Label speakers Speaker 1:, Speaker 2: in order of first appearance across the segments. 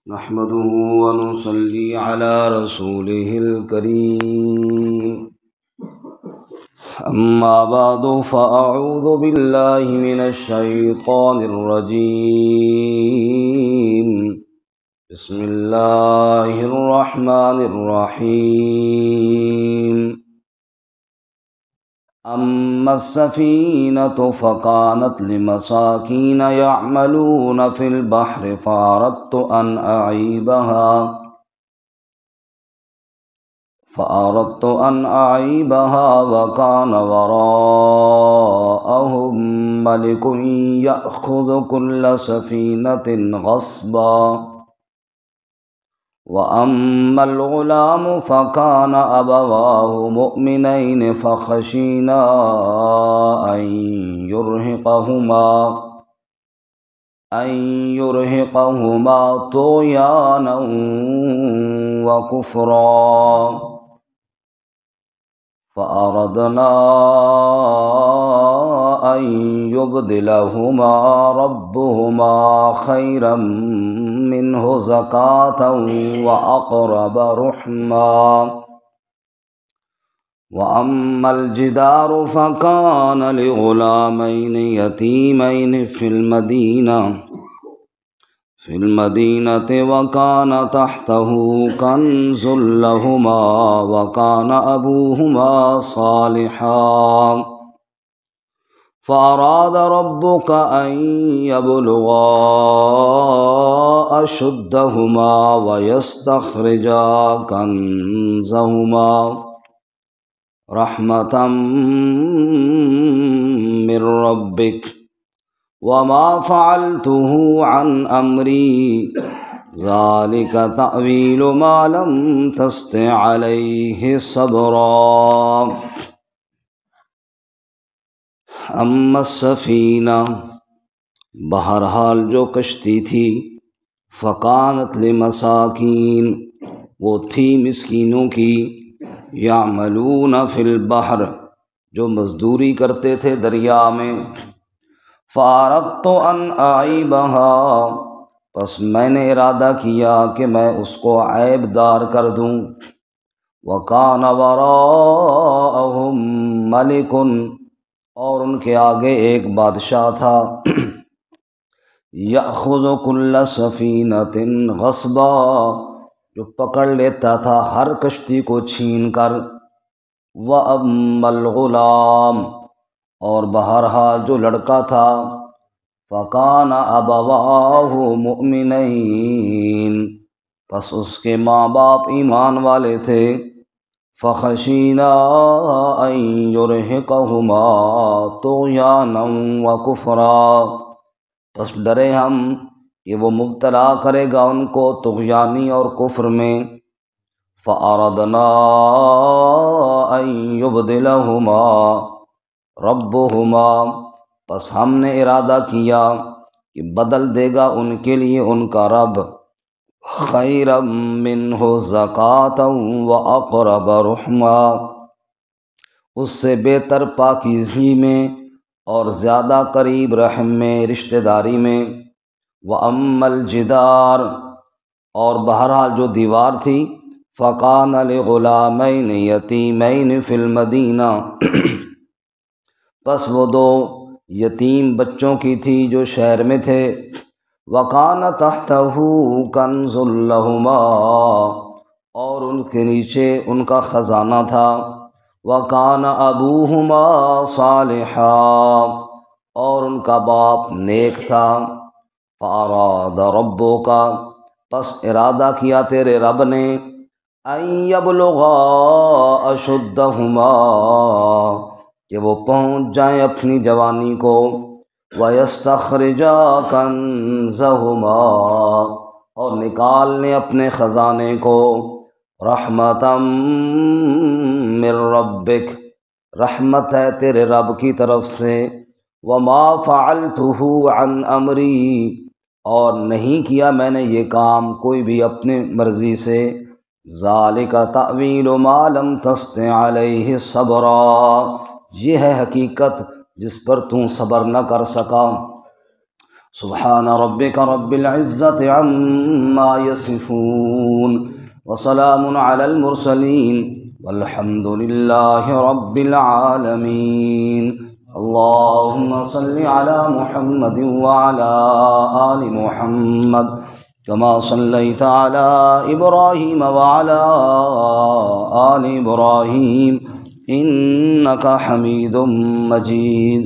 Speaker 1: نحمده ونصلي على رسوله الكريم. أما بعد فأعوذ بالله من الشيطان الرجيم. بسم الله الرحمن الرحيم. أما السفينة فكانت لمساكين يعملون في البحر فأردت أن أعيبها وكان وراءهم ملك يأخذ كل سفينة غصبا. وأما الغلام فكان أبواه مؤمنين فخشينا أن يرهقهما طغيانا وكفرا. فأردنا أن يبدلهما ربهما خيرا منه زكاة وأقرب رحما. وأما الجدار فكان لغلامين يتيمين في المدينة وكان تحته كنز لهما وكان أبوهما صالحا. فأراد ربك أن يبلغا أشدهما ويستخرجا كنزهما رحمة من ربك وما فعلته عن أمري ذلك تأويل ما لم تستطع عليه صبرا. اما السفینہ، بہرحال جو کشتی تھی، فکانت لمساکین، وہ تھی مسکینوں کی، یعملون فی البحر، جو مزدوری کرتے تھے دریا میں، فاردت ان اعیبہا، پس میں نے ارادہ کیا کہ میں اس کو عیب دار کر دوں، وکان وراءہم ملک، اور ان کے آگے ایک بادشاہ تھا، یأخذ کل سفینۃ غصبا، جو پکڑ لیتا تھا ہر کشتی کو چھین کر، وَأَمَّا الْغُلَامُ، اور بہرحال جو لڑکا تھا، فَكَانَ أَبَوَاهُ مُؤْمِنَيْنِ، پس اس کے ماں باپ ایمان والے تھے، فَخَشِينَا أَن يُرْهِقَهُمَا طُغْيَانًا وَكُفْرًا، پس ڈرے ہم کہ وہ مبتلا کرے گا ان کو طغیانی اور کفر میں، فَأَرَدْنَا أَن يُبْدِلَهُمَا رَبُّهُمَا، پس ہم نے ارادہ کیا کہ بدل دے گا ان کے لیے ان کا رب، خیرا منہ زکاۃ واقرب رحما، اس سے بہتر پاکیزگی میں اور زیادہ قریب رحم میں، رشتہ داری میں، واما الجدار، اور بہرحال جو دیوار تھی، فکان لغلامین یتیمین فی المدینہ، پس وہ دو یتیم بچوں کی تھی جو شہر میں تھے، وَكَانَ تَحْتَهُ كَنْزٌ لَهُمَا، اور ان کے نیچے ان کا خزانہ تھا، وَكَانَ أَبُوهُمَا صَالِحًا، اور ان کا باپ نیک تھا، فَأَرَادَ رَبُّكَ، پس ارادہ کیا تیرے رب نے، أَن يَبْلُغَا أَشُدَّهُمَا، کہ وہ پہنچ جائیں اپنی جوانی کو، وَيَسْتَخْرِجَا كَنْزَهُمَا، اور نکال لیں اپنے خزانے کو، رحمتاً من ربک، رحمت ہے تیرے رب کی طرف سے، وما فعلته عن امری، اور نہیں کیا میں نے یہ کام کوئی بھی اپنے مرضی سے، ذالک تأویل ما لم تستطع علیہ صبرا، یہ ہے حقیقت جس پر تم صبر نہ کر سکا، سبحان ربك رب العزة عما يصفون وسلام على المرسلين والحمد لله رب العالمين اللهم صل على محمد وعلى آل محمد كما صليت على إبراهيم وعلى آل إبراهيم إنك حميد مجيد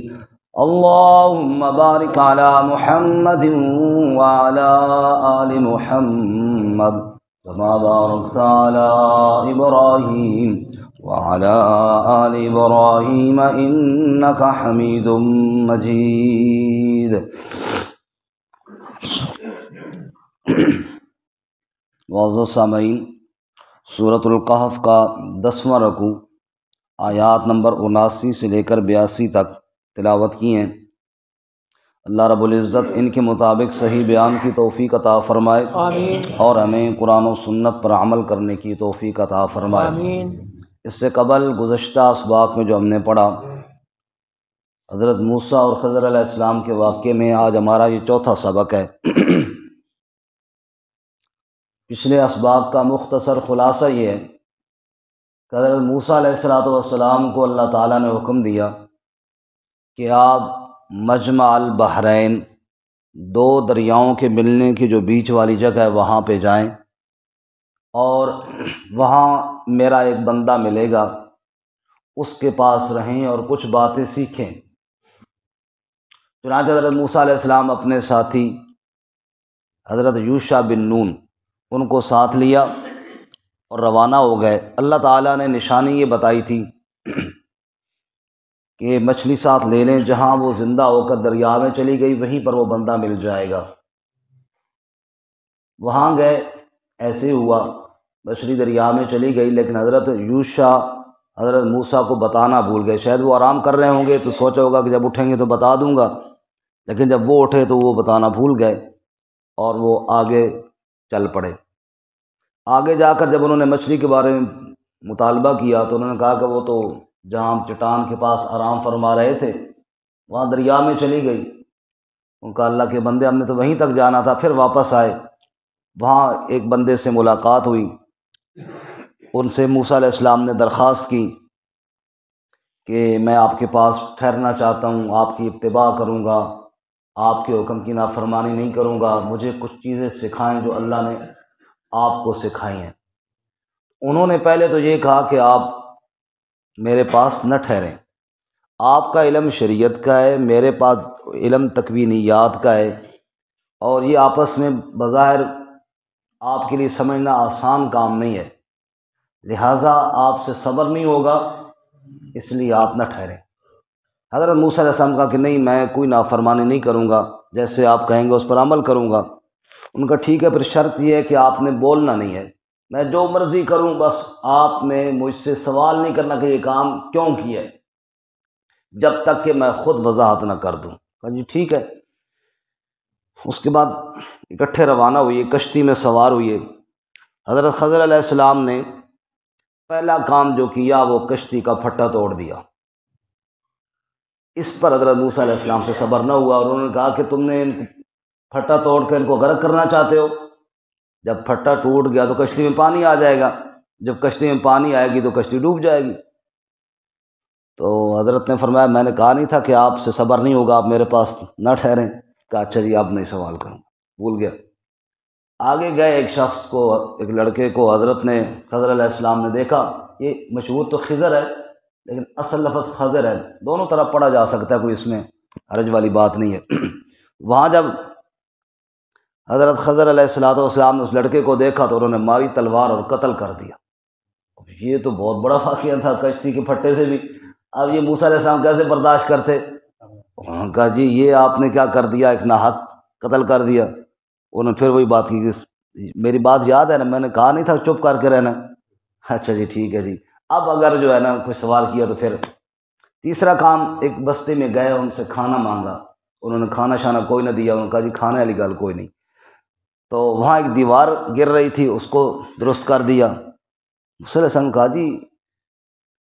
Speaker 1: اللهم بارك على محمد وعلى آل محمد كما باركت على إبراهيم وعلى آل إبراهيم إنك حميد مجيد. معزز سامعین، سورۃ القحف کا 10واں رکوع آیات نمبر 79 سے لے کر 82 تک تلاوت کی ہیں۔ اللہ رب العزت ان کے مطابق صحیح بیان کی توفیق عطا فرمائے، آمین، اور ہمیں قرآن و سنت پر عمل کرنے کی توفیق عطا فرمائے، آمین۔ اس سے قبل گزشتہ اسباق میں جو ہم نے پڑھا، حضرت موسیٰ اور خضر علیہ السلام کے واقعے میں آج ہمارا یہ چوتھا سبق ہے۔ پچھلے اسباق کا مختصر خلاصہ یہ ہے کہ حضرت موسیٰ علیہ السلام کو اللہ تعالیٰ نے حکم دیا کہ آپ مجمع البحرین، دو دریاؤں کے ملنے کی جو بیچ والی جگہ ہے وہاں پہ جائیں، اور وہاں میرا ایک بندہ ملے گا، اس کے پاس رہیں اور کچھ باتیں سیکھیں۔ چنانچہ حضرت موسیٰ علیہ السلام اپنے ساتھی حضرت یوشع بن نون ان کو ساتھ لیا اور روانہ ہو گئے۔ اللہ تعالیٰ نے نشانی یہ بتائی تھی کہ مچھلی ساتھ لے لیں، جہاں وہ زندہ ہو کر دریا میں چلی گئی وہیں پر وہ بندہ مل جائے گا۔ وہاں گئے، ایسے ہوا، مچھلی دریا میں چلی گئی، لیکن حضرت یوشع حضرت موسیٰ کو بتانا بھول گئے۔ شاید وہ آرام کر رہے ہوں گے تو سوچا ہوگا کہ جب اٹھیں گے تو بتا دوں گا، لیکن جب وہ اٹھے تو وہ بتانا بھول گئے اور وہ آگے چل پڑے۔ آگے جا کر جب انہوں نے مچھلی کے بارے میں مطالبہ کیا تو انہوں نے کہا کہ وہ تو جہاں ہم چٹان کے پاس آرام فرما رہے تھے وہاں دریا میں چلی گئی۔ ان کا اللہ کے بندے، ہم نے تو وہیں تک جانا تھا۔ پھر واپس آئے، وہاں ایک بندے سے ملاقات ہوئی، ان سے موسیٰ علیہ السلام نے درخواست کی کہ میں آپ کے پاس ٹھہرنا چاہتا ہوں، آپ کی اتباع کروں گا، آپ کے حکم کی نافرمانی نہیں کروں گا، مجھے کچھ چیزیں سکھائیں جو اللہ نے آپ کو سکھائی ہیں۔ انہوں نے پہلے تو یہ کہا کہ آپ میرے پاس نہ ٹھہریں، آپ کا علم شریعت کا ہے، میرے پاس علم تکوینیات کا ہے، اور یہ آپس میں بظاہر آپ کے لیے سمجھنا آسان کام نہیں ہے، لہٰذا آپ سے صبر نہیں ہوگا، اس لیے آپ نہ ٹھہریں۔ حضرت موسیٰ علیہ السلام کہا کہ نہیں، میں کوئی نافرمانی نہیں کروں گا، جیسے آپ کہیں گے اس پر عمل کروں گا۔ ان کا ٹھیک ہے، پھر شرط یہ ہے کہ آپ نے بولنا نہیں ہے، میں جو مرضی کروں، بس آپ نے مجھ سے سوال نہیں کرنا کہ یہ کام کیوں کیا ہے، جب تک کہ میں خود وضاحت نہ کر دوں۔ کہا جی ٹھیک ہے۔ اس کے بعد اکٹھے روانہ ہوئے، کشتی میں سوار ہوئے۔ حضرت خضر علیہ السلام نے پہلا کام جو کیا وہ کشتی کا پھٹا توڑ دیا۔ اس پر حضرت موسیٰ علیہ السلام سے صبر نہ ہوا، اور انہوں نے کہا کہ تم نے ان کو پھٹا توڑ کے ان کو غرق کرنا چاہتے ہو؟ جب پھٹا ٹوٹ گیا تو کشتی میں پانی آ جائے گا، جب کشتی میں پانی آئے گی تو کشتی ڈوب جائے گی۔ تو حضرت نے فرمایا میں نے کہا نہیں تھا کہ آپ سے صبر نہیں ہوگا، آپ میرے پاس نہ ٹھہریں۔ کہا اچھا جی اب نہیں سوال کروں، بھول گیا۔ آگے گئے، ایک شخص کو، ایک لڑکے کو حضرت نے خضر علیہ السلام نے دیکھا، یہ مشہور تو خضر ہے لیکن اصل لفظ خضر ہے، دونوں طرف پڑھا جا سکتا ہے، کوئی اس میں حرج والی بات نہیں ہے۔ وہاں جب حضرت خضر علیہ السلام نے اس لڑکے کو دیکھا تو انہوں نے ماری تلوار اور قتل کر دیا۔ یہ تو بہت بڑا واقعہ تھا، کشتی کے پھٹے سے بھی۔ اب یہ موسیٰ علیہ السلام کیسے برداشت کرتے؟ انہوں نے کہا جی یہ آپ نے کیا کر دیا، ایک ناحق قتل کر دیا۔ انہوں نے پھر وہی بات کی کہ میری بات یاد ہے نا، میں نے کہا نہیں تھا چپ کر کے رہنا۔ اچھا جی ٹھیک ہے جی، اب اگر جو ہے نا کوئی سوال کیا تو پھر تیسرا کام، ایک بستی میں گئے، ان سے کھانا مانگا، انہوں نے کھانا شانا کوئی نہ دیا۔ انہوں نے کہا جی کھانے والی گل کوئی نہیں۔ تو وہاں ایک دیوار گر رہی تھی، اس کو درست کر دیا۔ موسیٰ علیہ السلام نے کہا جی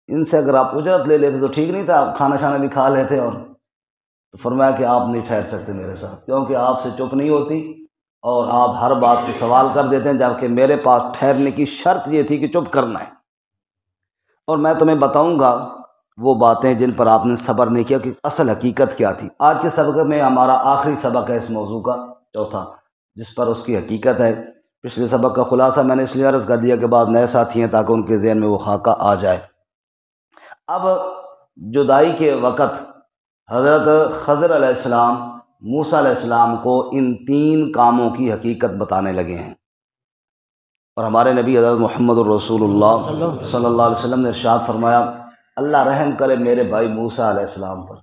Speaker 1: ان سے اگر آپ اجرت لے لیتے تو ٹھیک نہیں تھا، آپ کھانا شانا بھی کھا لیتے۔ اور تو تو فرمایا کہ آپ نہیں ٹھہر سکتے میرے ساتھ، کیونکہ آپ سے چپ نہیں ہوتی اور آپ ہر بات پہ سوال کر دیتے ہیں، جبکہ میرے پاس ٹھہرنے کی شرط یہ تھی کہ چپ کرنا ہے۔ اور میں تمہیں بتاؤں گا وہ باتیں جن پر آپ نے صبر نہیں کیا کہ اصل حقیقت کیا تھی۔ آج کے سبق میں ہمارا آخری سبق ہے اس موضوع کا، چوتھا، جس پر اس کی حقیقت ہے۔ پچھلے سبق کا خلاصہ میں نے اس لیے عرض کر دیا کہ بعد نئے ساتھی ہیں تاکہ ان کے ذہن میں وہ خاکہ آ جائے۔ اب جدائی کے وقت حضرت خضر علیہ السلام موسیٰ علیہ السلام کو ان تین کاموں کی حقیقت بتانے لگے ہیں، اور ہمارے نبی حضرت محمد الرسول اللہ صلی اللہ علیہ وسلم نے ارشاد فرمایا، اللہ رحم کرے میرے بھائی موسیٰ علیہ السلام پر،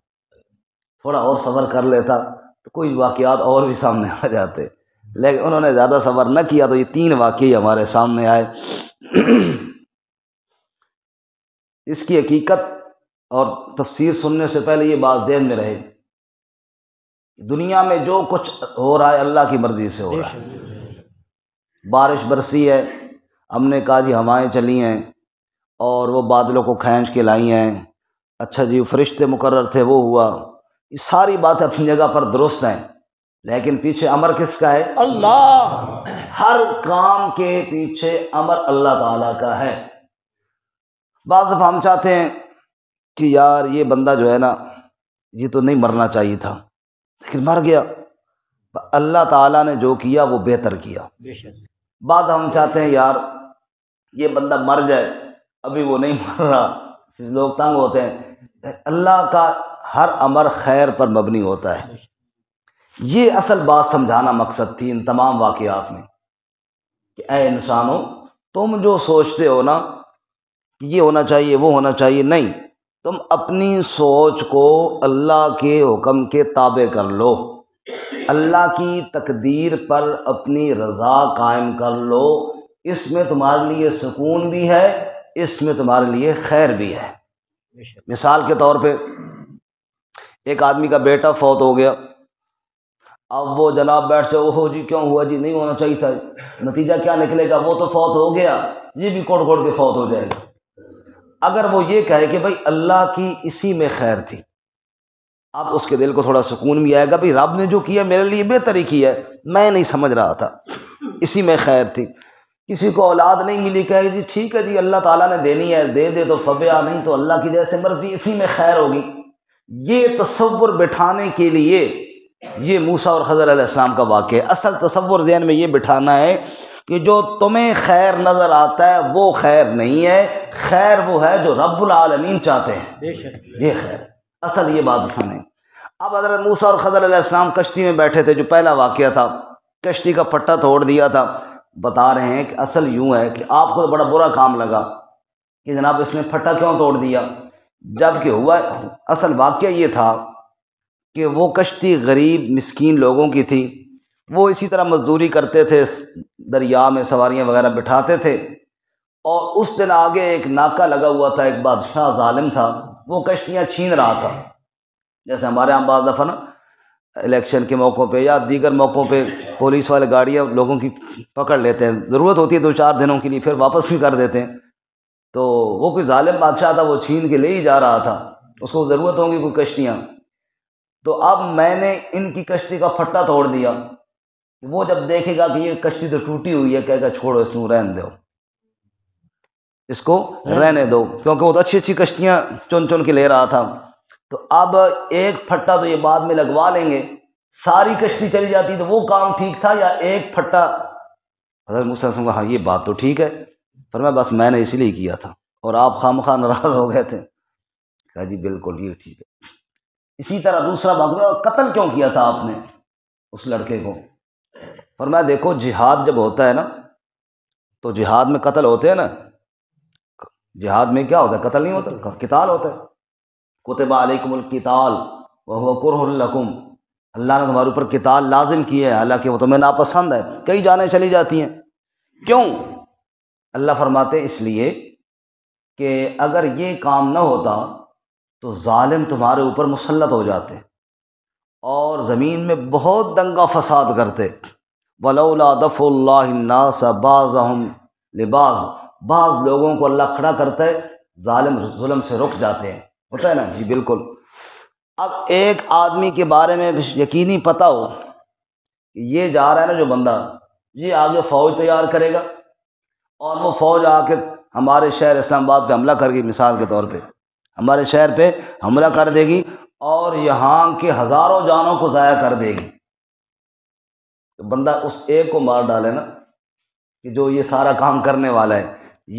Speaker 1: تھوڑا اور صبر کر لیتا تو کوئی واقعات اور بھی سامنے آ جاتے، لیکن انہوں نے زیادہ صبر نہ کیا تو یہ تین واقعی ہمارے سامنے آئے۔ اس کی حقیقت اور تفسیر سننے سے پہلے یہ بات ذہن میں رہے، دنیا میں جو کچھ ہو رہا ہے اللہ کی مرضی سے ہو رہا ہے۔ بارش برسی ہے، ہم نے کہا جی ہوائیں چلی ہیں اور وہ بادلوں کو کھینچ کے لائی ہیں، اچھا جی فرشتے مقرر تھے وہ ہوا، یہ ساری باتیں اپنی جگہ پر درست ہیں، لیکن پیچھے امر کس کا ہے؟ اللہ۔ ہر کام کے پیچھے امر اللہ تعالیٰ کا ہے۔ بعض دفعہ ہم چاہتے ہیں کہ یار یہ بندہ جو ہے نا یہ تو نہیں مرنا چاہیے تھا، لیکن مر گیا، اللہ تعالیٰ نے جو کیا وہ بہتر کیا۔ بعد ہم چاہتے ہیں یار یہ بندہ مر جائے، ابھی وہ نہیں مر رہا، لوگ تنگ ہوتے ہیں، اللہ کا ہر امر خیر پر مبنی ہوتا ہے۔ یہ اصل بات سمجھانا مقصد تھی ان تمام واقعات میں کہ اے انسانوں، تم جو سوچتے ہو نا کہ یہ ہونا چاہیے وہ ہونا چاہیے، نہیں، تم اپنی سوچ کو اللہ کے حکم کے تابع کر لو، اللہ کی تقدیر پر اپنی رضا قائم کر لو، اس میں تمہارے لیے سکون بھی ہے، اس میں تمہارے لیے خیر بھی ہے۔ مثال کے طور پہ ایک آدمی کا بیٹا فوت ہو گیا، اب وہ جناب بیٹھ سے اوہو جی کیوں ہوا جی، نہیں ہونا چاہیے تھا، نتیجہ کیا نکلے گا؟ وہ تو فوت ہو گیا، یہ بھی کوڑ کوڑ کے فوت ہو جائے گا۔ اگر وہ یہ کہے کہ بھائی اللہ کی اسی میں خیر تھی، اب اس کے دل کو تھوڑا سکون بھی آئے گا، بھائی رب نے جو کیا میرے لیے بہتر ہی کیا ہے، میں نہیں سمجھ رہا تھا، اسی میں خیر تھی۔ کسی کو اولاد نہیں ملی، کہے جی ٹھیک ہے جی اللہ تعالیٰ نے دینی ہے دے دے تو فبیا، نہیں تو اللہ کی جیسے مرضی، اسی میں خیر ہوگی۔ یہ تصور بٹھانے کے لیے یہ موسیٰ اور خضر علیہ السلام کا واقعہ ہے۔ اصل تصور ذہن میں یہ بٹھانا ہے کہ جو تمہیں خیر نظر آتا ہے وہ خیر نہیں ہے، خیر وہ ہے جو رب العالمین چاہتے ہیں، یہ خیر، اصل یہ بات بتانے۔ اب حضرت موسیٰ اور خضر علیہ السلام کشتی میں بیٹھے تھے، جو پہلا واقعہ تھا، کشتی کا پٹا توڑ دیا تھا۔ بتا رہے ہیں کہ اصل یوں ہے کہ آپ کو بڑا برا کام لگا کہ جناب اس نے پھٹا کیوں توڑ دیا، جب کہ ہوا اصل واقعہ یہ تھا کہ وہ کشتی غریب مسکین لوگوں کی تھی، وہ اسی طرح مزدوری کرتے تھے، دریا میں سواریاں وغیرہ بٹھاتے تھے، اور اس دن آگے ایک ناکہ لگا ہوا تھا، ایک بادشاہ ظالم تھا، وہ کشتیاں چھین رہا تھا۔ جیسے ہمارے یہاں بعض دفعہ نا الیکشن کے موقعوں پہ یا دیگر موقعوں پہ پولیس والے گاڑیاں لوگوں کی پکڑ لیتے ہیں، ضرورت ہوتی ہے 2-4 دنوں کے لیے، پھر واپس بھی کر دیتے ہیں۔ تو وہ کوئی ظالم بادشاہ تھا، وہ چھین کے لے ہی جا رہا تھا، اس کو ضرورت ہوں گی کوئی کشتیاں، تو اب میں نے ان کی کشتی کا پھٹا توڑ دیا۔ وہ جب دیکھے گا کہ یہ کشتی تو ٹوٹی ہوئی ہے، کہے گا چھوڑو اس کو رہنے دو، اس کو رہنے دو، کیونکہ وہ تو اچھی اچھی کشتیاں چن چن کے لے رہا تھا۔ تو اب ایک پھٹا تو یہ بعد میں لگوا لیں گے، ساری کشتی چلی جاتی تو وہ کام ٹھیک تھا یا ایک پھٹا؟ حضرت موسیٰ نے کہا ہاں یہ بات تو ٹھیک ہے، فرمایا بس میں نے اس لیے کیا تھا اور آپ خواہ ناراض ہو گئے تھے۔ کہا جی بالکل یہ ٹھیک ہے۔ اسی طرح دوسرا واقعہ، قتل کیوں کیا تھا آپ نے اس لڑکے کو؟ فرمایا دیکھو جہاد جب ہوتا ہے نا تو جہاد میں قتل ہوتے ہیں نا، جہاد میں کیا ہوتا ہے؟ قتل نہیں ہوتا، قتال ہوتا ہے۔ کتب علیکم القتال وہو کرہ لکم، اللہ نے تمہارے اوپر قتال لازم کیا ہے حالانکہ وہ تمہیں ناپسند ہے، کئی جانیں چلی جاتی ہیں، کیوں؟ اللہ فرماتے ہیں اس لیے کہ اگر یہ کام نہ ہوتا تو ظالم تمہارے اوپر مسلط ہو جاتے اور زمین میں بہت دنگا فساد کرتے۔ وَلَوْلَا دَفْعُ اللَّهِ النَّاسَ بَعْضَهُمْ لِبَعْضٍ، بعض لوگوں کو اللہ کھڑا کرتا ہے، ظالم ظلم سے رک جاتے ہیں، ہوتا ہے نا جی بالکل۔ اب ایک آدمی کے بارے میں یقینی پتہ ہو کہ یہ جا رہا ہے نا جو بندہ، یہ آگے فوج تیار کرے گا اور وہ فوج آ کے ہمارے شہر اسلام آباد پہ حملہ کر گی، مثال کے طور پہ ہمارے شہر پہ حملہ کر دے گی اور یہاں کے ہزاروں جانوں کو ضائع کر دے گی، تو بندہ اس ایک کو مار ڈالے نا کہ جو یہ سارا کام کرنے والا ہے،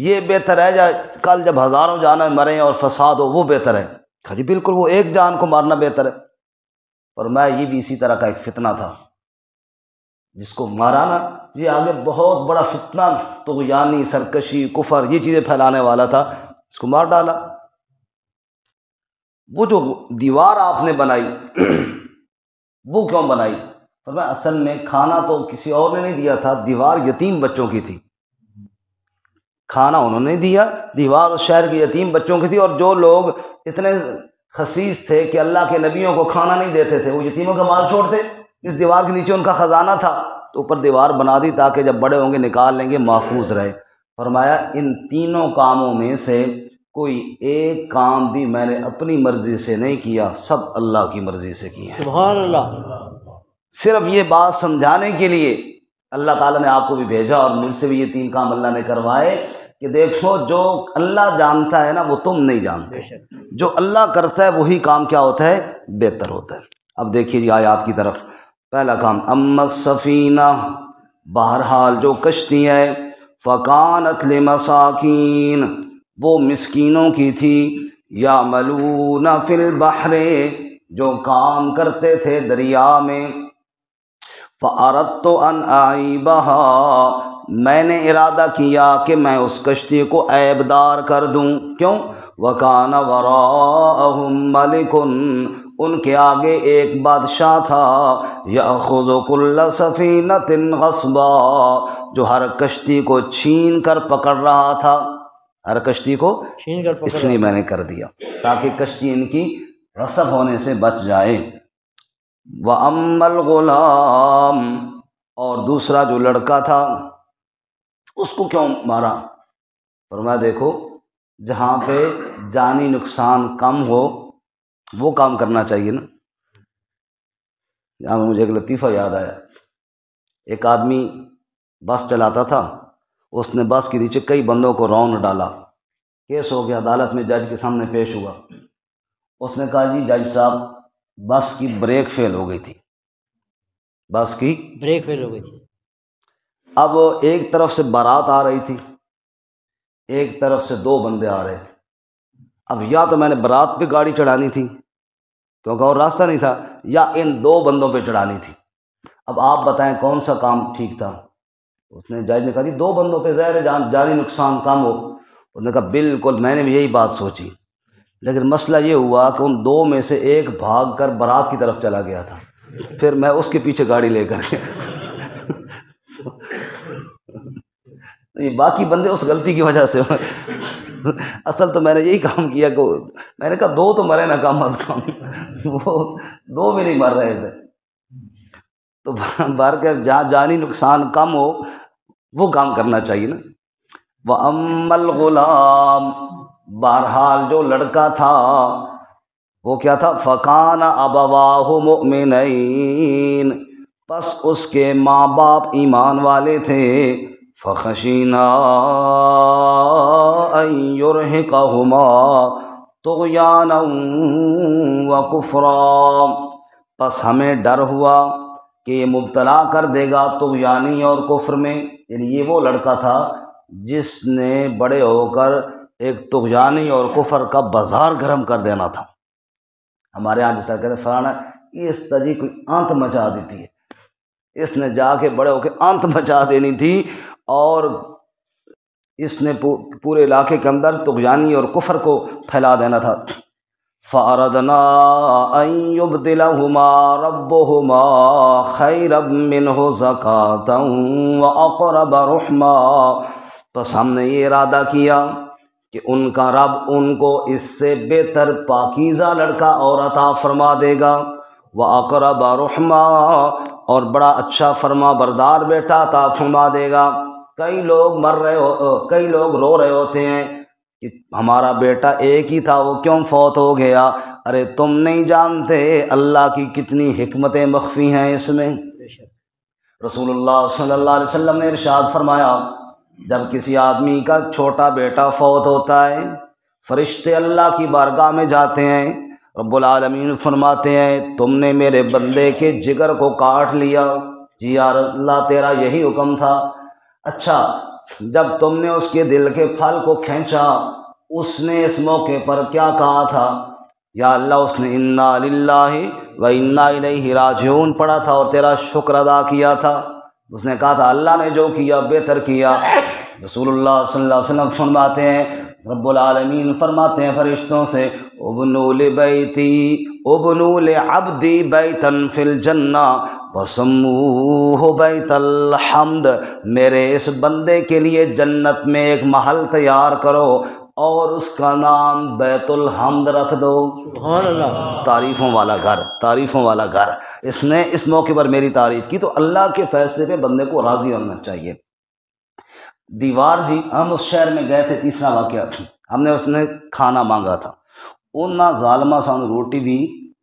Speaker 1: یہ بہتر ہے یا کل جب ہزاروں جانیں مریں اور فساد ہو وہ بہتر ہے؟ جی بالکل، وہ ایک جان کو مارنا بہتر ہے۔ فرمایا یہ بھی اسی طرح کا ایک فتنہ تھا، جس کو مارا نا یہ آگے بہت بڑا فتنہ طغیانی، سرکشی، کفر، یہ چیزیں پھیلانے والا تھا، اس کو مار ڈالا۔ وہ جو دیوار آپ نے بنائی وہ کیوں بنائی؟ فرمایا اصل میں کھانا تو کسی اور نے نہیں دیا تھا، دیوار یتیم بچوں کی تھی، کھانا انہوں نے دیا، دیوار اس شہر کے یتیم بچوں کی تھی، اور جو لوگ اتنے خسیس تھے کہ اللہ کے نبیوں کو کھانا نہیں دیتے تھے وہ یتیموں کا مال چھوڑتے، اس دیوار کے نیچے ان کا خزانہ تھا، تو اوپر دیوار بنا دی تاکہ جب بڑے ہوں گے نکال لیں گے محفوظ رہے۔ فرمایا ان تینوں کاموں میں سے کوئی ایک کام بھی میں نے اپنی مرضی سے نہیں کیا، سب اللہ کی مرضی سے کیا۔
Speaker 2: سبحان اللہ۔
Speaker 1: صرف یہ بات سمجھانے کے لیے اللہ تعالیٰ نے آپ کو بھی بھیجا اور مجھ سے بھی یہ تین کام اللہ نے کروائے کہ دیکھو جو اللہ جانتا ہے نا وہ تم نہیں جانتے، جو اللہ کرتا ہے وہی کام کیا ہوتا ہے؟ بہتر ہوتا ہے۔ اب دیکھیے جی آیات کی طرف۔ پہلا کام اما السفینہ، بہرحال جو کشتی ہے، فکانت لمساکین، وہ مسکینوں کی تھی، یعملون فی البحر، جو کام کرتے تھے دریا میں، فَأَرَدْتُ أَنْ أَعِيبَهَا، میں نے ارادہ کیا کہ میں اس کشتی کو عیب دار کر دوں، کیوں؟ وَكَانَ وَرَاءَهُمْ مَلِكٌ، ان کے آگے ایک بادشاہ تھا، يَأْخُذُ كُلَّ سَفِينَةٍ غَصْبًا، جو ہر کشتی کو چھین کر پکڑ رہا تھا، ہر کشتی کو
Speaker 2: چھین کر پکڑ
Speaker 1: اس لیے میں نے کر دیا تاکہ کشتی ان کی غصب ہونے سے بچ جائے۔ وَأَمَّا الْغُلَامُ، اور دوسرا جو لڑکا تھا اس کو کیوں مارا؟ فرمایا دیکھو جہاں پہ جانی نقصان کم ہو وہ کام کرنا چاہیے نا۔ یہاں مجھے ایک لطیفہ یاد آیا، ایک آدمی بس چلاتا تھا، اس نے بس کے نیچے کئی بندوں کو رون ڈالا، کیس ہو گیا، عدالت میں جج کے سامنے پیش ہوا، اس نے کہا جی جج صاحب بس کی بریک فیل ہو گئی تھی، بس کی
Speaker 2: بریک فیل ہو گئی تھی۔
Speaker 1: اب ایک طرف سے بارات آ رہی تھی، ایک طرف سے دو بندے آ رہے تھے، اب یا تو میں نے بارات پہ گاڑی چڑھانی تھی کیونکہ اور راستہ نہیں تھا، یا ان دو بندوں پہ چڑھانی تھی، اب آپ بتائیں کون سا کام ٹھیک تھا؟ اس نے جج نے کہا جی دو بندوں پہ ظاہر جانی نقصان کم ہو، اس نے کہا بالکل میں نے بھی یہی بات سوچی، لیکن مسئلہ یہ ہوا کہ ان دو میں سے ایک بھاگ کر بارات کی طرف چلا گیا تھا، پھر میں اس کے پیچھے گاڑی لے کر باقی بندے اس غلطی کی وجہ سے اصل تو میں نے یہی کام کیا کہ میں نے کہا دو تو مرے نا کم از کم، وہ دو بھی نہیں مر رہے تھے، تو بار کے جہاں جانی نقصان کم ہو وہ کام کرنا چاہیے نا۔ وَأَمَّا الْغُلَامُ، بہرحال جو لڑکا تھا وہ کیا تھا؟ فَكَانَ أَبَوَاهُ مُؤْمِنَيْنِ، پس اس کے ماں باپ ایمان والے تھے، فَخَشِينَا أَن يُرْهِقَهُمَا طُغْيَانًا وَكُفْرًا، پس ہمیں ڈر ہوا کہ یہ مبتلا کر دے گا طغیانی اور کفر میں، یعنی یہ وہ لڑکا تھا جس نے بڑے ہو کر ایک طغیانی اور کفر کا بازار گرم کر دینا تھا۔ ہمارے یہاں جیسا کہتے ہیں فلانا اس تجی کوئی آنت مچا دیتی ہے، اس نے جا کے بڑے ہو کے آنت مچا دینی تھی، اور اس نے پورے علاقے کے اندر طغیانی اور کفر کو پھیلا دینا تھا۔ فَأَرَدْنَا أَن يُبْدِلَهُمَا رَبُّهُمَا خَيْرًا مِّنْهُ زَكَاةً وَأَقْرَبَ رُحْمًا، بس ہم نے یہ ارادہ کیا کہ ان کا رب ان کو اس سے بہتر پاکیزہ لڑکا اور عطا فرما دے گا، وَأَقْرَبَ رُحْمًا، اور بڑا اچھا فرما بردار بیٹا عطا فرما دے گا۔ کئی لوگ کئی لوگ رو رہے ہوتے ہیں کہ ہمارا بیٹا ایک ہی تھا وہ کیوں فوت ہو گیا، ارے تم نہیں جانتے اللہ کی کتنی حکمتیں مخفی ہیں اس میں۔ رسول اللہ صلی اللہ علیہ وسلم نے ارشاد فرمایا، جب کسی آدمی کا چھوٹا بیٹا فوت ہوتا ہے، فرشتے اللہ کی بارگاہ میں جاتے ہیں، رب العالمین فرماتے ہیں تم نے میرے بندے کے جگر کو کاٹ لیا۔ جی یا اللہ تیرا یہی حکم تھا۔ اچھا، جب تم نے اس کے دل کے پھل کو کھینچا، اس نے اس موقع پر کیا کہا تھا؟ یا اللہ اس نے انا للہ و انا الیہ راجعون پڑھا تھا اور تیرا شکر ادا کیا تھا۔ اس نے کہا تھا اللہ نے جو کیا بہتر کیا۔ رسول اللہ صلی اللہ علیہ وسلم فرماتے ہیں، رب العالمین فرماتے ہیں فرشتوں سے ابنوا لبیتی ابنوا لعبدی بیتا فی الجنہ وسموہ بیت الحمد، میرے اس بندے کے لیے جنت میں ایک محل تیار کرو اور اس کا نام بیت الحمد رکھ دو۔ سبحان اللہ، تعریفوں والا گھر، تعریفوں والا گھر۔ اس نے اس موقع پر میری تعریف کی، تو اللہ کے فیصلے پہ بندے کو راضی ہونا چاہیے۔ دیوار جی، ہم اس شہر میں گئے تھے، تیسرا واقعہ، ہم نے اس نے کھانا مانگا تھا، انہاں ظالمہ سان روٹی بھی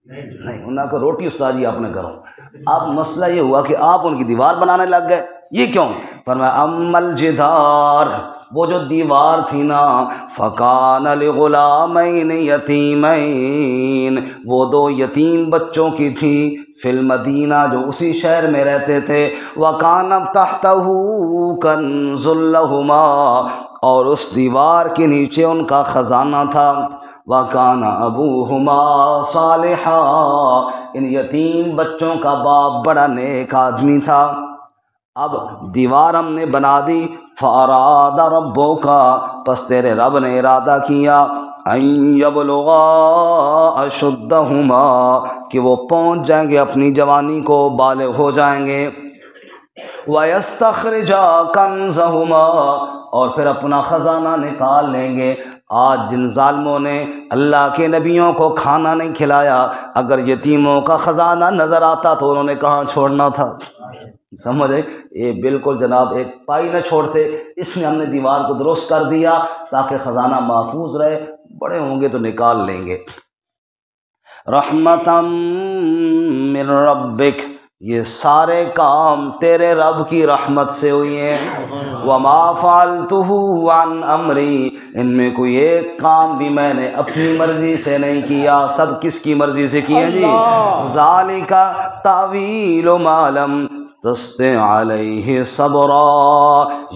Speaker 1: نہیں، انہاں کو روٹی استاد جی اپنے گھروں۔ اب مسئلہ یہ ہوا کہ آپ ان کی دیوار بنانے لگ گئے، یہ کیوں؟ فرمایا امل جدار، وہ جو دیوار تھی نا، فکان لغلامین یتیمین، وہ دو یتیم بچوں کی تھی، فی المدینہ جو اسی شہر میں رہتے تھے، وکان تحتہ کنز لہما، اور اس دیوار کے نیچے ان کا خزانہ تھا، وکان ابوہما صالحا، ان یتیم بچوں کا باپ بڑا نیک آدمی تھا۔ اب دیوار ہم نے بنا دی، فاراد ربک، پس تیرے رب نے ارادہ کیا، ان یبلغا اشدہما، کہ وہ پہنچ جائیں گے اپنی جوانی کو، بالغ ہو جائیں گے، ویستخرجا کنزہما، اور پھر اپنا خزانہ نکال لیں گے۔ آج جن ظالموں نے اللہ کے نبیوں کو کھانا نہیں کھلایا، اگر یتیموں کا خزانہ نظر آتا تو انہوں نے کہاں چھوڑنا تھا؟ سمجھے؟ یہ بالکل جناب ایک پائی نہ چھوڑتے، اس میں ہم نے دیوار کو درست کر دیا تاکہ خزانہ محفوظ رہے، بڑے ہوں گے تو نکال لیں گے۔ رحمتم من ربک، یہ سارے کام تیرے رب کی رحمت سے ہوئی ہیں۔ وما فعلتہ عن امری، ان میں کوئی ایک کام بھی میں نے اپنی مرضی سے نہیں کیا، سب کس کی مرضی سے کیے جی؟ ذالک تاویل ما لم تستطع علیہ صبرا،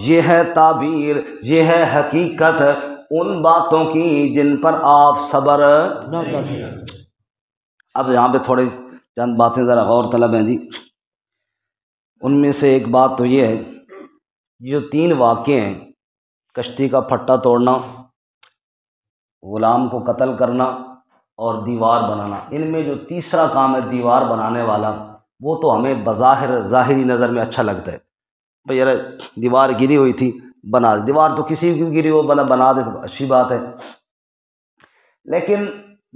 Speaker 1: یہ ہے تعبیر، یہ ہے حقیقت ان باتوں کی جن پر آپ صبر نہ کر سکتے۔ اب یہاں پہ تھوڑی چند باتیں ذرا غور طلب ہیں جی۔ ان میں سے ایک بات تو یہ ہے، جو تین واقعے ہیں، کشتی کا پھٹا توڑنا، غلام کو قتل کرنا اور دیوار بنانا، ان میں جو تیسرا کام ہے دیوار بنانے والا، وہ تو ہمیں بظاہر ظاہری نظر میں اچھا لگتا ہے، بھئی یار دیوار گری ہوئی تھی بنا دی، دیوار تو کسی کی گری ہو بنا دے تو اچھی بات ہے۔ لیکن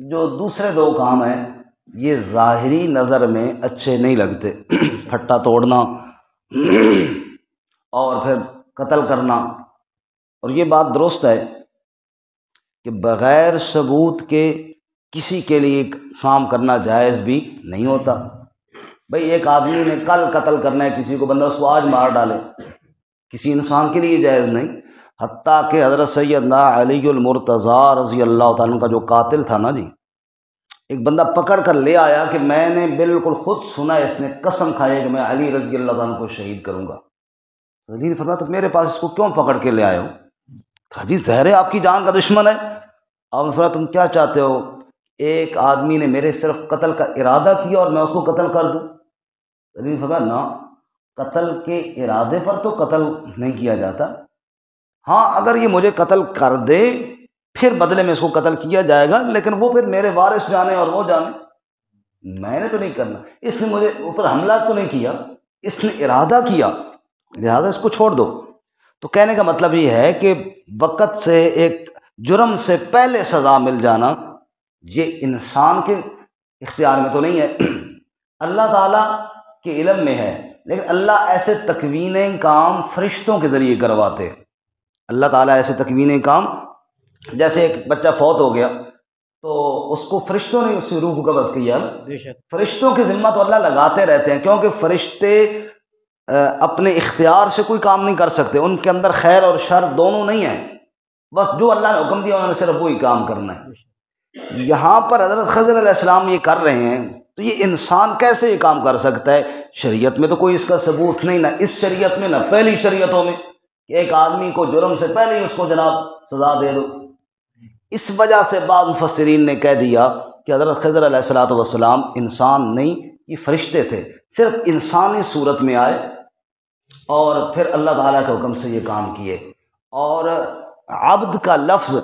Speaker 1: جو دوسرے دو کام ہیں یہ ظاہری نظر میں اچھے نہیں لگتے، پھٹا توڑنا اور پھر قتل کرنا۔ اور یہ بات درست ہے کہ بغیر ثبوت کے کسی کے لیے کام کرنا جائز بھی نہیں ہوتا۔ بھئی ایک آدمی نے کل قتل کرنا ہے کسی کو، بندہ اس کو آج مار ڈالے، کسی انسان کے لیے جائز نہیں۔ حتیٰ کہ حضرت سیدنا علی المرتضیٰ رضی اللہ تعالیٰ کا جو قاتل تھا نا جی، ایک بندہ پکڑ کر لے آیا کہ میں نے بالکل خود سنا، اس نے قسم کھائی کہ میں علی رضی اللہ عنہ کو شہید کروں گا۔ علی نے فرمایا تو میرے پاس اس کو کیوں پکڑ کے لے آئے ہو؟ کہا جی ظاہر ہے آپ کی جان کا دشمن ہے۔ آپ نے فرمایا تم کیا چاہتے ہو؟ ایک آدمی نے میرے صرف قتل کا ارادہ کیا اور میں اس کو قتل کر دوں؟ علی نے فرمایا نا، قتل کے ارادے پر تو قتل نہیں کیا جاتا، ہاں اگر یہ مجھے قتل کر دے پھر بدلے میں اس کو قتل کیا جائے گا، لیکن وہ پھر میرے وارث جانے اور وہ جانے، میں نے تو نہیں کرنا۔ اس نے مجھے اوپر حملہ تو نہیں کیا، اس نے ارادہ کیا، لہذا اس کو چھوڑ دو۔ تو کہنے کا مطلب یہ ہے کہ وقت سے ایک جرم سے پہلے سزا مل جانا یہ انسان کے اختیار میں تو نہیں ہے، اللہ تعالیٰ کے علم میں ہے، لیکن اللہ ایسے تکوینیں کام فرشتوں کے ذریعے کرواتے ہیں۔ اللہ تعالیٰ ایسے تکوینیں کام، جیسے ایک بچہ فوت ہو گیا، تو اس کو فرشتوں نے اس روح کو قبض کیا. فرشتوں کی ذمہ تو اللہ لگاتے رہتے ہیں، کیونکہ فرشتے اپنے اختیار سے کوئی کام نہیں کر سکتے، ان کے اندر خیر اور شر دونوں نہیں ہیں، بس جو اللہ نے حکم دیا انہوں نے صرف وہی کام کرنا ہے. یہاں پر حضرت خضر علیہ السلام یہ کر رہے ہیں، تو یہ انسان کیسے یہ کام کر سکتا ہے؟ شریعت میں تو کوئی اس کا ثبوت نہیں، نہ اس شریعت میں نہ پہلی شریعتوں میں کہ ایک آدمی کو جرم سے پہلے ہی اس کو جناب سزا دے دو. اس وجہ سے بعض مفسرین نے کہہ دیا کہ حضرت خضر علیہ السلام انسان نہیں، یہ فرشتے تھے، صرف انسانی صورت میں آئے اور پھر اللہ تعالیٰ کے حکم سے یہ کام کیے. اور عبد کا لفظ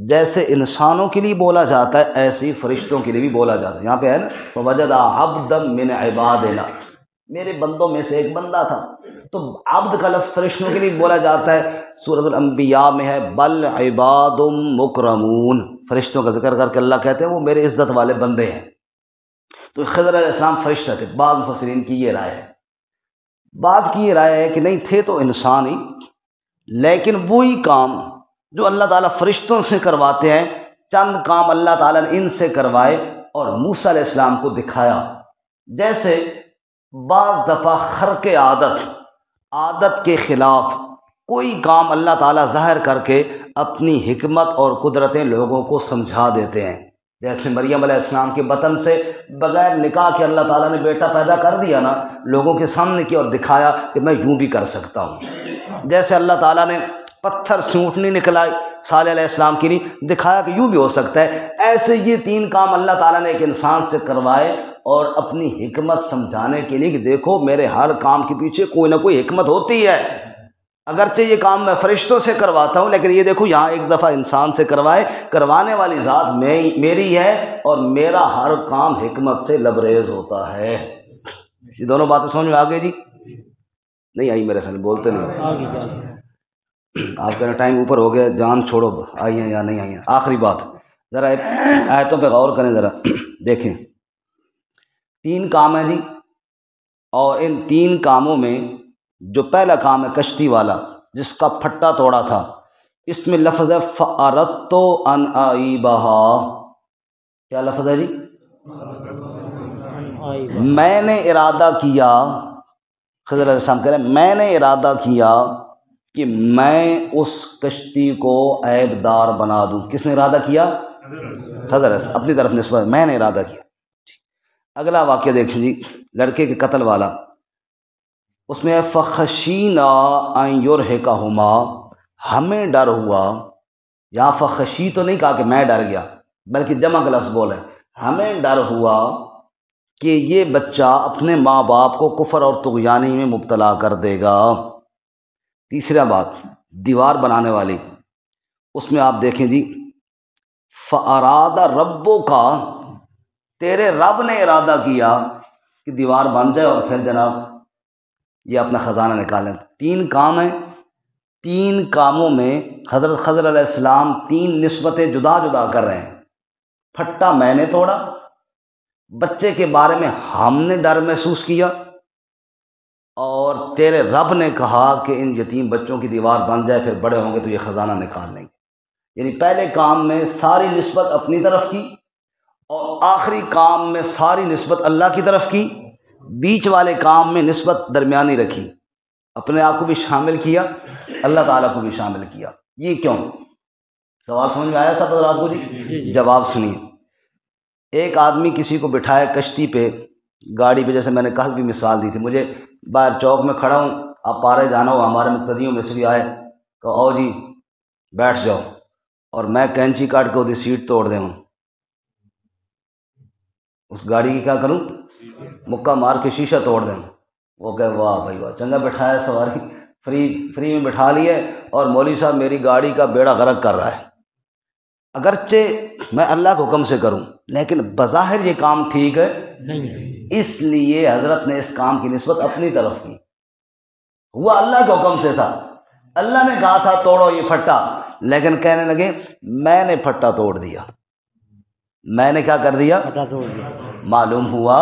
Speaker 1: جیسے انسانوں کے لیے بولا جاتا ہے ایسے ہی فرشتوں کے لیے بھی بولا جاتا ہے. یہاں پہ ہے نا فوجد عبدا من عبادنا، میرے بندوں میں سے ایک بندہ تھا، تو عبد کا لفظ فرشتوں کے لیے بولا جاتا ہے. سورۃ الانبیاء میں ہے بل عباد مکرمون، فرشتوں کا ذکر کر کے اللہ کہتے ہیں وہ میرے عزت والے بندے ہیں. تو خضر علیہ السلام فرشتہ تھے. بعض مفسرین کی یہ رائے ہے، بعض کی یہ رائے ہے کہ نہیں تھے تو انسان ہی، لیکن وہی کام جو اللہ تعالیٰ فرشتوں سے کرواتے ہیں، چند کام اللہ تعالیٰ نے ان سے کروائے اور موسیٰ علیہ السلام کو دکھایا. جیسے بعض دفعہ خرق عادت کے خلاف کوئی کام اللہ تعالیٰ ظاہر کر کے اپنی حکمت اور قدرتیں لوگوں کو سمجھا دیتے ہیں. جیسے مریم علیہ السلام کے بطن سے بغیر نکاح کے اللہ تعالیٰ نے بیٹا پیدا کر دیا نا، لوگوں کے سامنے کیا اور دکھایا کہ میں یوں بھی کر سکتا ہوں. جیسے اللہ تعالیٰ نے پتھر سے اونٹنی نکلائی صالح علیہ السلام کے لیے، دکھایا کہ یوں بھی ہو سکتا ہے. ایسے یہ تین کام اللہ تعالیٰ نے ایک انسان سے کروائے اور اپنی حکمت سمجھانے کے لیے کہ دیکھو میرے ہر کام کے پیچھے کوئی نہ کوئی حکمت ہوتی ہے. اگرچہ یہ کام میں فرشتوں سے کرواتا ہوں، لیکن یہ دیکھو یہاں ایک دفعہ انسان سے کروائے، کروانے والی ذات میری ہے اور میرا ہر کام حکمت سے لبریز ہوتا ہے. یہ دونوں باتیں سمجھ میں آ گئی جی؟ نہیں آئی میرے سامنے، بولتے نہیں. آپ کا ٹائم اوپر ہو گیا، جان چھوڑو، آئی ہیں یا نہیں آئی ہیں. آخری بات ذرا آیتوں پہ غور کریں، ذرا دیکھیں. تین کام ہیں جی، اور ان تین کاموں میں جو پہلا کام ہے کشتی والا جس کا پھٹا توڑا تھا، اس میں لفظ ہے فَأَرَدْتُ أَنْ أَعِيبَهَا. کیا لفظ ہے جی؟ میں نے ارادہ کیا، خضر علیہ السلام کہہ رہے ہیں میں نے ارادہ کیا کہ میں اس کشتی کو عیب دار بنا دوں. کس نے ارادہ کیا؟ خضر اپنی طرف نسبت، میں نے ارادہ کیا. اگلا واقعہ دیکھیں جی، لڑکے کے قتل والا. اس میں فخشینا ان یرہقہما، ہمیں ڈر ہوا. یہاں فخشی تو نہیں کہا کہ میں ڈر گیا، بلکہ جمع کا لفظ بولے، ہمیں ڈر ہوا کہ یہ بچہ اپنے ماں باپ کو کفر اور طغیانی میں مبتلا کر دے گا. تیسرا بات دیوار بنانے والی، اس میں آپ دیکھیں جی فَأَرَادَ رَبُّكَ، تیرے رب نے ارادہ کیا کہ دیوار بن جائے اور پھر جناب یہ اپنا خزانہ نکالیں. تین کام ہیں، تین کاموں میں حضرت خضر علیہ السلام تین نسبتیں جدا جدا کر رہے ہیں. پھٹا میں نے توڑا، بچے کے بارے میں ہم نے ڈر محسوس کیا، اور تیرے رب نے کہا کہ ان یتیم بچوں کی دیوار بن جائے، پھر بڑے ہوں گے تو یہ خزانہ نکال لیں گے. یعنی پہلے کام میں ساری نسبت اپنی طرف کی، اور آخری کام میں ساری نسبت اللہ کی طرف کی، بیچ والے کام میں نسبت درمیانی رکھی، اپنے آپ کو بھی شامل کیا، اللہ تعالیٰ کو بھی شامل کیا. یہ کیوں؟ سوال سمجھ میں آیا تھا حضرات کو جی؟ جواب سنیے. ایک آدمی کسی کو بٹھائے کشتی پہ، گاڑی پہ، جیسے میں نے کل بھی مثال دی تھی. مجھے باہر چوک میں کھڑا ہوں، آپ پارے جانا ہو، ہمارے مقتدیوں میں سے بھی آئے کہ او جی بیٹھ جاؤ، اور میں کینچی کاٹ کے وہ سیٹ توڑ دے ہوں، اس گاڑی کی کیا کروں؟ مکہ مار کے شیشہ توڑ دیں. وہ کہ واہ بھائی واہ، چنگا بٹھایا، سواری فری میں بٹھا لیے، اور مولوی صاحب میری گاڑی کا بیڑا غرق کر رہا ہے. اگرچہ میں اللہ کے حکم سے کروں، لیکن بظاہر یہ کام ٹھیک ہے نہیں. اس لیے حضرت نے اس کام کی نسبت اپنی طرف کی. ہوا اللہ کے حکم سے تھا، اللہ نے کہا تھا توڑو یہ پھٹا، لیکن کہنے لگے میں نے پھٹا توڑ دیا. میں نے کیا کر دیا؟ معلوم ہوا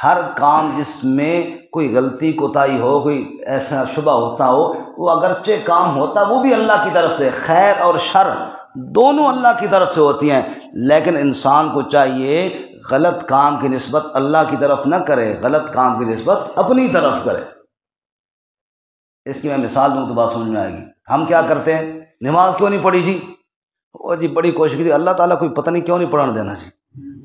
Speaker 1: ہر کام جس میں کوئی غلطی کوتاہی ہو، کوئی ایسا شبہ ہوتا ہو، وہ اگرچہ کام ہوتا وہ بھی اللہ کی طرف سے، خیر اور شر دونوں اللہ کی طرف سے ہوتی ہیں، لیکن انسان کو چاہیے غلط کام کی نسبت اللہ کی طرف نہ کرے، غلط کام کی نسبت اپنی طرف کرے۔ اس کی میں مثال دوں تو بات سمجھ میں آئے گی۔ ہم کیا کرتے ہیں، نماز کیوں نہیں پڑھی جی؟ وہ جی بڑی کوشش کی، اللہ تعالیٰ کوئی پتہ نہیں کیوں نہیں پڑھنے دینا جی،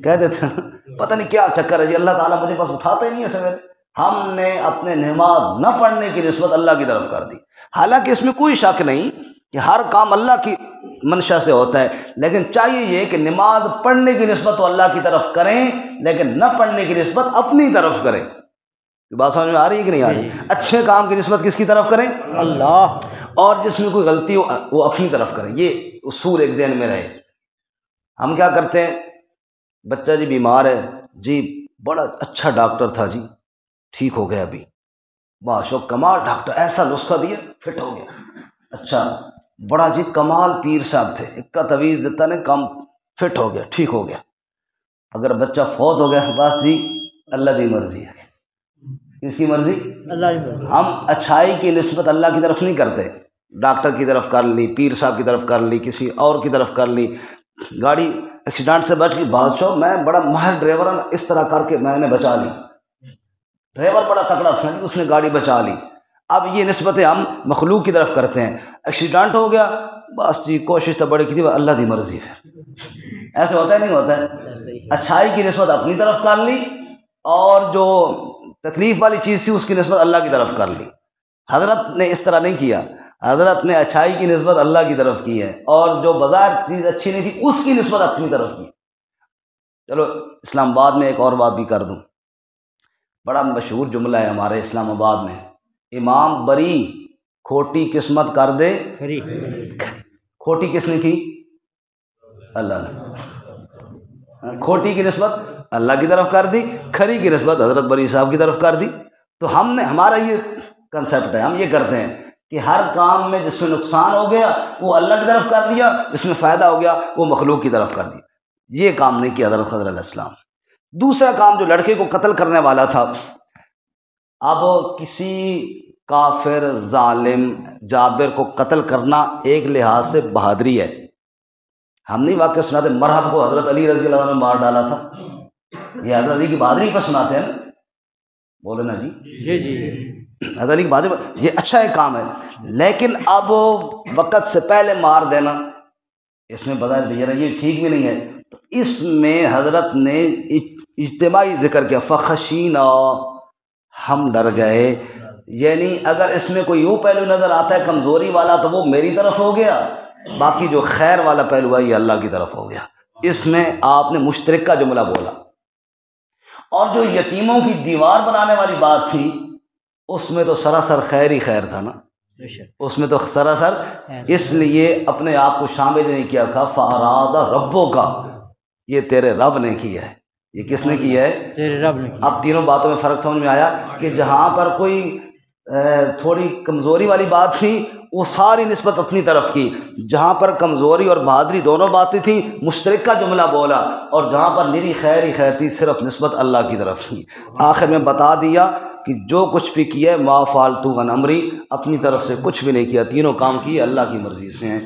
Speaker 1: کہہ دیتے ہیں پتہ نہیں کیا چکر ہے جی، اللہ تعالیٰ مجھے پاس اٹھاتا ہی نہیں ہے سویرے۔ ہم نے اپنے نماز نہ پڑھنے کی نسبت اللہ کی طرف کر دی، حالانکہ اس میں کوئی شک نہیں کہ ہر کام اللہ کی منشا سے ہوتا ہے، لیکن چاہیے یہ کہ نماز پڑھنے کی نسبت تو اللہ کی طرف کریں، لیکن نہ پڑھنے کی نسبت اپنی طرف کریں۔ بات سمجھ میں آ رہی ہے کہ نہیں آ رہی؟ اچھے کام کی نسبت کس کی طرف کریں؟ اللہ۔ اور جس میں کوئی غلطی ہو وہ اپنی طرف کریں، یہ اصول ایک ذہن میں رہے۔ ہم کیا کرتے ہیں، بچہ جی بیمار ہے جی، بڑا اچھا ڈاکٹر تھا جی، ٹھیک ہو گیا ابھی، باشو کمال ڈاکٹر، ایسا نسخہ دیا فٹ ہو گیا، اچھا بڑا جی کمال پیر صاحب تھے، ایک کا تویز دیتا نے کم فٹ ہو گیا، ٹھیک ہو گیا۔ اگر بچہ فوت ہو گیا، بس جی اللہ کی مرضی ہے۔ کس کی مرضی؟ اللہ کی مرضی۔ ہم اچھائی کی نسبت اللہ کی طرف نہیں کرتے، ڈاکٹر کی طرف کر لی، پیر صاحب کی طرف کر لی، کسی اور کی طرف کر لی، گاڑی ایکسیڈنٹ سے بچ گئی، بادشاہ میں بڑا ماہر ڈرائیور ہوں، اس طرح کر کے میں نے بچا لی، ڈرائیور بڑا تکڑا تھا، اس نے گاڑی بچا لی۔ اب یہ نسبتیں ہم مخلوق کی طرف کرتے ہیں، ایکسیڈنٹ ہو گیا، بس جی کوشش تو بڑی کی تھی، اللہ کی مرضی ہے۔ ایسے ہوتا ہے نہیں ہوتا ہے؟ اچھائی کی نسبت اپنی طرف کر لی، اور جو تکلیف والی چیز تھی اس کی نسبت اللہ کی طرف کر لی۔ حضرت نے اس طرح نہیں کیا، حضرت نے اچھائی کی نسبت اللہ کی طرف کی ہے، اور جو بظاہر چیز اچھی نہیں تھی اس کی نسبت اپنی طرف کی۔ چلو اسلام آباد میں ایک اور بات بھی کر دوں، بڑا مشہور جملہ ہے ہمارے اسلام آباد میں، امام بری کھوٹی قسمت کر دے کھری۔ کھوٹی کس نے کی؟ اللہ نے۔ کھوٹی کی نسبت اللہ کی طرف کر دی، کھری کی نسبت حضرت بری صاحب کی طرف کر دی۔ تو ہم نے، ہمارا یہ کنسیپٹ ہے، ہم یہ کرتے ہیں کہ ہر کام میں جس میں نقصان ہو گیا وہ اللہ کی طرف کر دیا، جس میں فائدہ ہو گیا وہ مخلوق کی طرف کر دیا۔ یہ کام نہیں کیا حضرت خضر علیہ السلام۔ دوسرا کام جو لڑکے کو قتل کرنے والا تھا، اب کسی کافر ظالم جابر کو قتل کرنا ایک لحاظ سے بہادری ہے۔ ہم نہیں واقعہ سناتے مرحب کو حضرت علی رضی اللہ عنہ نے مار ڈالا تھا، یہ حضرت علی کی بہادری پر سناتے ہیں نا، بولے نا جی جی جی حضرت علی کی بہادری پر، یہ اچھا ایک کام ہے، لیکن اب وقت سے پہلے مار دینا اس میں بظاہر یہ ٹھیک بھی نہیں ہے۔ تو اس میں حضرت نے اجتماعی ذکر کیا، فخشینا، ہم ڈر گئے، یعنی اگر اس میں کوئی یوں پہلو نظر آتا ہے کمزوری والا تو وہ میری طرف ہو گیا، باقی جو خیر والا پہلو ہے یہ اللہ کی طرف ہو گیا۔ اس میں آپ نے مشترکہ جملہ بولا۔ اور جو یتیموں کی دیوار بنانے والی بات تھی اس میں تو سراسر خیر ہی خیر تھا نا، اس میں تو سراسر، اس لیے اپنے آپ کو شامل نہیں کیا تھا، فاراد ربوں کا، یہ تیرے رب نے کیا ہے۔ یہ کس نے کیا ہے؟ تیرے رب نے۔ اب تینوں باتوں میں فرق سمجھ میں آیا کہ جہاں پر کوئی تھوڑی کمزوری والی بات تھی وہ ساری نسبت اپنی طرف کی، جہاں پر کمزوری اور بہادری دونوں باتیں تھیں مشترکہ جملہ بولا، اور جہاں پر میری خیر ہی خیر تھی صرف نسبت اللہ کی طرف کی۔ آخر میں بتا دیا کہ جو کچھ بھی کیا ہے ما فعلت عن امری، اپنی طرف سے کچھ بھی نہیں کیا، تینوں کام کیے اللہ کی مرضی سے ہیں۔